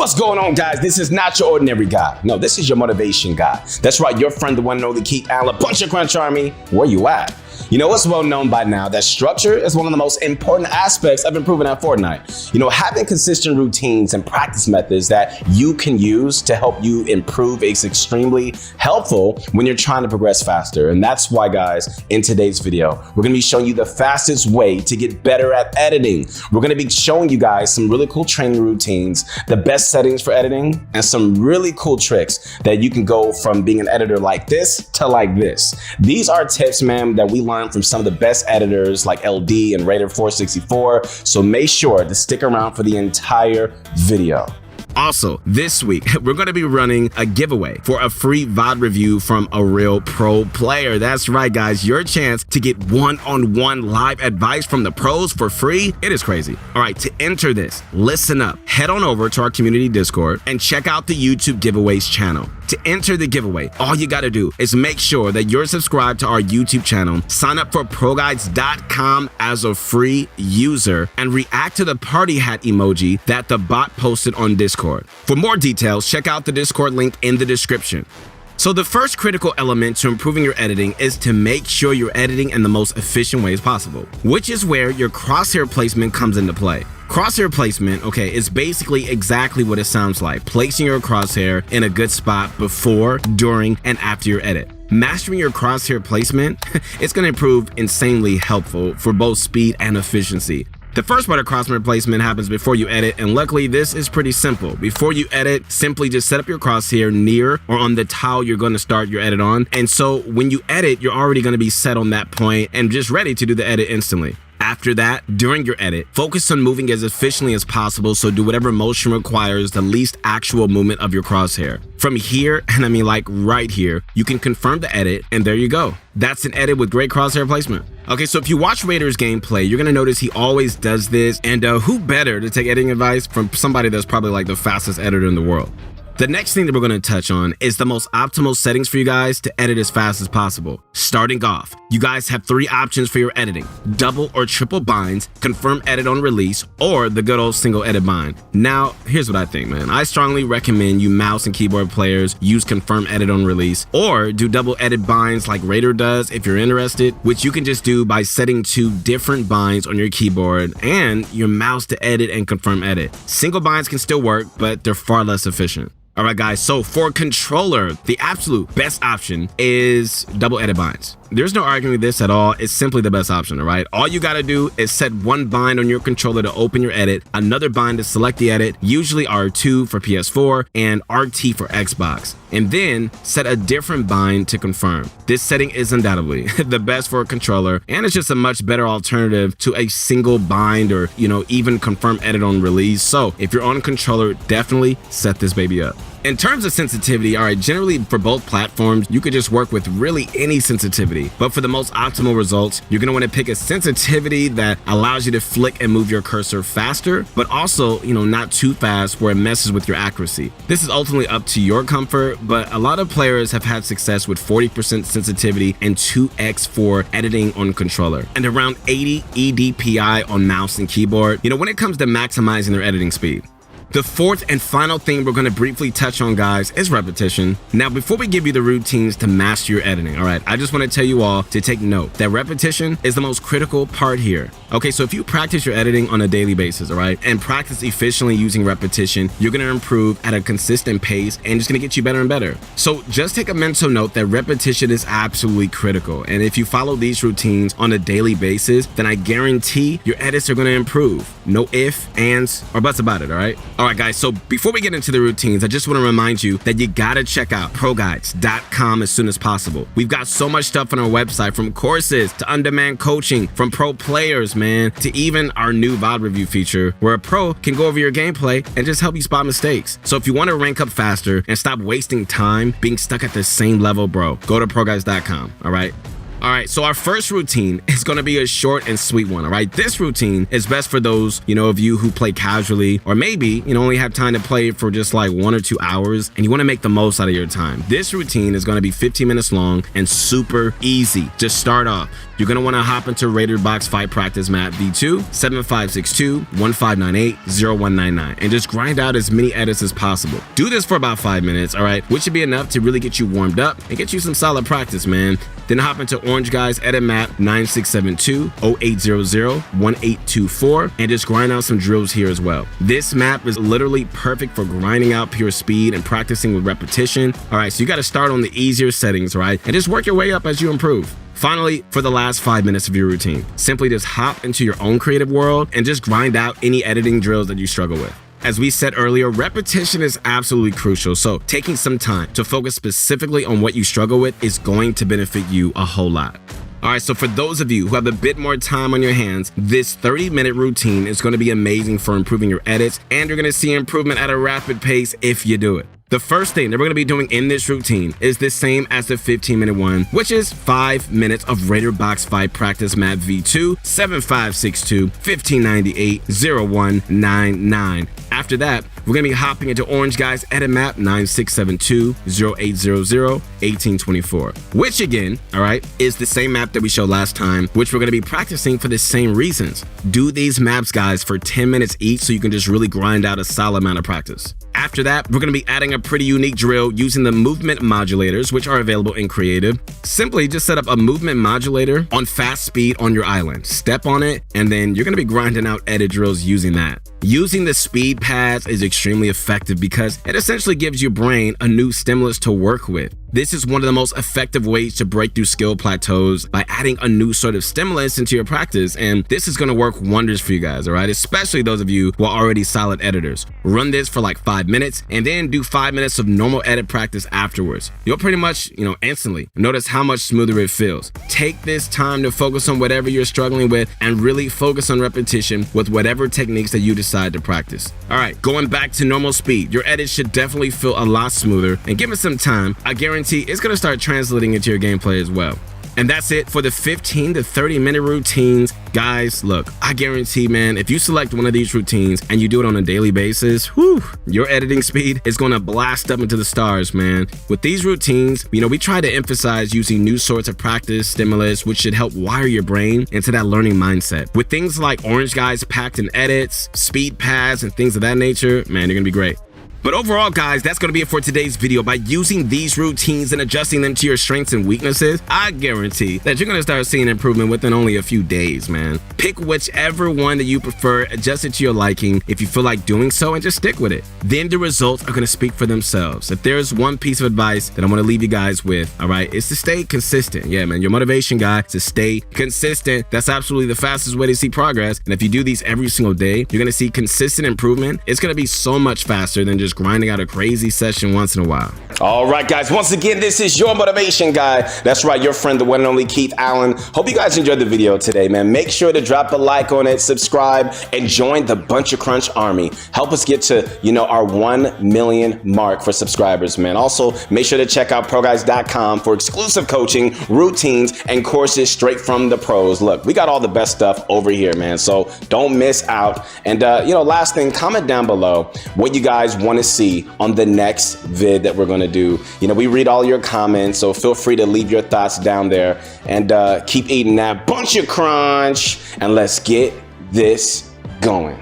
What's going on, guys? This is not your ordinary guy. No, this is your motivation guy. That's right, your friend, the one and only Keith Allen. Bunch of Crunch Army, where you at? You know, it's well known by now that structure is one of the most important aspects of improving at Fortnite. You know, having consistent routines and practice methods that you can use to help you improve is extremely helpful when you're trying to progress faster. And that's why, guys, in today's video, we're gonna be showing you the fastest way to get better at editing. We're gonna be showing you guys some really cool training routines, the best settings for editing, and some really cool tricks that you can go from being an editor like this to like this. These are tips, man, that we learned from some of the best editors like LD and Raider464, so make sure to stick around for the entire video. Also, this week, we're going to be running a giveaway for a free VOD review from a real pro player. That's right, guys, your chance to get one-on-one live advice from the pros for free. It is crazy. All right, to enter this, listen up. Head on over to our community Discord and check out the YouTube giveaways channel. To enter the giveaway, all you got to do is make sure that you're subscribed to our YouTube channel, sign up for ProGuides.com as a free user, and react to the party hat emoji that the bot posted on Discord. For more details, check out the Discord link in the description. So the first critical element to improving your editing is to make sure you're editing in the most efficient ways possible, which is where your crosshair placement comes into play. Crosshair placement, okay, is basically exactly what it sounds like, placing your crosshair in a good spot before, during, and after your edit. Mastering your crosshair placement, it's going to prove insanely helpful for both speed and efficiency. The first part of crosshair placement happens before you edit, and luckily this is pretty simple. Before you edit, simply just set up your crosshair near or on the tile you're going to start your edit on, and so when you edit, you're already going to be set on that point and just ready to do the edit instantly. After that, during your edit, focus on moving as efficiently as possible, so do whatever motion requires the least actual movement of your crosshair. From here, and I mean like right here, you can confirm the edit, and there you go. That's an edit with great crosshair placement. Okay, so if you watch Raider's gameplay, you're gonna notice he always does this, and who better to take editing advice from somebody that's probably like the fastest editor in the world. The next thing that we're going to touch on is the most optimal settings for you guys to edit as fast as possible. Starting off, you guys have 3 options for your editing: double or triple binds, confirm edit on release, or the good old single edit bind. Now, here's what I think, man. I strongly recommend you mouse and keyboard players use confirm edit on release, or do double edit binds like Raider does if you're interested, which you can just do by setting 2 different binds on your keyboard and your mouse to edit and confirm edit. Single binds can still work, but they're far less efficient. All right, guys, so for controller, the absolute best option is double edit binds. There's no arguing with this at all. It's simply the best option, all right? All you got to do is set 1 bind on your controller to open your edit, another bind to select the edit, usually R2 for PS4 and RT for Xbox, and then set a different bind to confirm. This setting is undoubtedly the best for a controller, and it's just a much better alternative to a single bind or, you know, even confirm edit on release. So if you're on a controller, definitely set this baby up. In terms of sensitivity, all right, generally for both platforms, you could just work with really any sensitivity. But for the most optimal results, you're gonna wanna pick a sensitivity that allows you to flick and move your cursor faster, but also, you know, not too fast where it messes with your accuracy. This is ultimately up to your comfort, but a lot of players have had success with 40% sensitivity and 2x for editing on controller, and around 80 EDPI on mouse and keyboard, you know, when it comes to maximizing their editing speed. The fourth and final thing we're going to briefly touch on, guys, is repetition. Now, before we give you the routines to master your editing, all right, I just want to tell you all to take note that repetition is the most critical part here. Okay, so if you practice your editing on a daily basis, all right, and practice efficiently using repetition, you're going to improve at a consistent pace, and it's going to get you better and better. So just take a mental note that repetition is absolutely critical. And if you follow these routines on a daily basis, then I guarantee your edits are going to improve. No ifs, ands, or buts about it, all right? All right, guys, so before we get into the routines, I just want to remind you that you got to check out ProGuides.com as soon as possible. We've got so much stuff on our website, from courses to on-demand coaching, from pro players, man, to even our new VOD review feature where a pro can go over your gameplay and just help you spot mistakes. So if you want to rank up faster and stop wasting time being stuck at the same level, bro, go to ProGuides.com, all right? All right, so our first routine is going to be a short and sweet one. All right, this routine is best for those, of you who play casually, or maybe, only have time to play for just like 1 or 2 hours and you want to make the most out of your time. This routine is going to be 15 minutes long and super easy. Just start off. You're going to want to hop into Royale.FOX fight practice map V2 7562-1598-0199 and just grind out as many edits as possible. Do this for about 5 minutes, all right, which should be enough to really get you warmed up and get you some solid practice, man. Then hop into Orange Guy's edit map 9672-0800-1824 and just grind out some drills here as well. This map is literally perfect for grinding out pure speed and practicing with repetition. All right, so you got to start on the easier settings, right, and just work your way up as you improve. Finally, for the last 5 minutes of your routine, simply just hop into your own creative world and just grind out any editing drills that you struggle with. As we said earlier, repetition is absolutely crucial, so taking some time to focus specifically on what you struggle with is going to benefit you a whole lot. All right, so for those of you who have a bit more time on your hands, this 30-minute routine is going to be amazing for improving your edits, and you're going to see improvement at a rapid pace if you do it. The first thing that we're going to be doing in this routine is the same as the 15-minute one, which is 5 minutes of Royale.FOX fight practice map V2 7562-1598-0199. After that, we're going to be hopping into Orange Guy's edit map 9672-0800-1824, which again, all right, is the same map that we showed last time, which we're going to be practicing for the same reasons. Do these maps, guys, for 10 minutes each so you can just really grind out a solid amount of practice. After that, we're going to be adding a pretty unique drill using the movement modulators, which are available in creative. Simply just set up a movement modulator on fast speed on your island. Step on it, and then you're going to be grinding out edit drills using that. Using the speed pads is extremely effective because it essentially gives your brain a new stimulus to work with. This is one of the most effective ways to break through skill plateaus by adding a new sort of stimulus into your practice, and this is going to work wonders for you guys, all right? Especially those of you who are already solid editors. Run this for like 5 minutes and then do 5 minutes of normal edit practice afterwards. You'll pretty much, instantly notice how much smoother it feels. Take this time to focus on whatever you're struggling with and really focus on repetition with whatever techniques that you decide to practice. All right, going back to normal speed, your edits should definitely feel a lot smoother, and give it some time. I guarantee it's going to start translating into your gameplay as well. And that's it for the 15 to 30 minute routines. Guys, look, I guarantee, man, if you select one of these routines and you do it on a daily basis, your editing speed is going to blast up into the stars, man. With these routines, we try to emphasize using new sorts of practice stimulus, which should help wire your brain into that learning mindset. With things like Orange Guy's packed in edits, speed pads, and things of that nature, man, you're going to be great. But overall, guys, that's going to be it for today's video. By using these routines and adjusting them to your strengths and weaknesses, I guarantee that you're going to start seeing improvement within only a few days, man. Pick whichever one that you prefer, adjust it to your liking if you feel like doing so, and just stick with it. Then the results are going to speak for themselves. If there's one piece of advice that I want to leave you guys with, all right, it's to stay consistent. Yeah, man, your motivation guy is to stay consistent. That's absolutely the fastest way to see progress. And if you do these every single day, you're going to see consistent improvement. It's going to be so much faster than just grinding out a crazy session once in a while. All right, guys, once again, this is your motivation guy. That's right, your friend, the one and only Keith Allen. Hope you guys enjoyed the video today, man. Make sure to drop a like on it, subscribe, and join the Bunch of Crunch Army. Help us get to, our 1 million mark for subscribers, man. Also, make sure to check out ProGuys.com for exclusive coaching, routines, and courses straight from the pros. Look, we got all the best stuff over here, man, so don't miss out. And, last thing, comment down below what you guys want to see on the next vid that we're going to do. We read all your comments, so feel free to leave your thoughts down there, and keep eating that bunch of crunch, and let's get this going.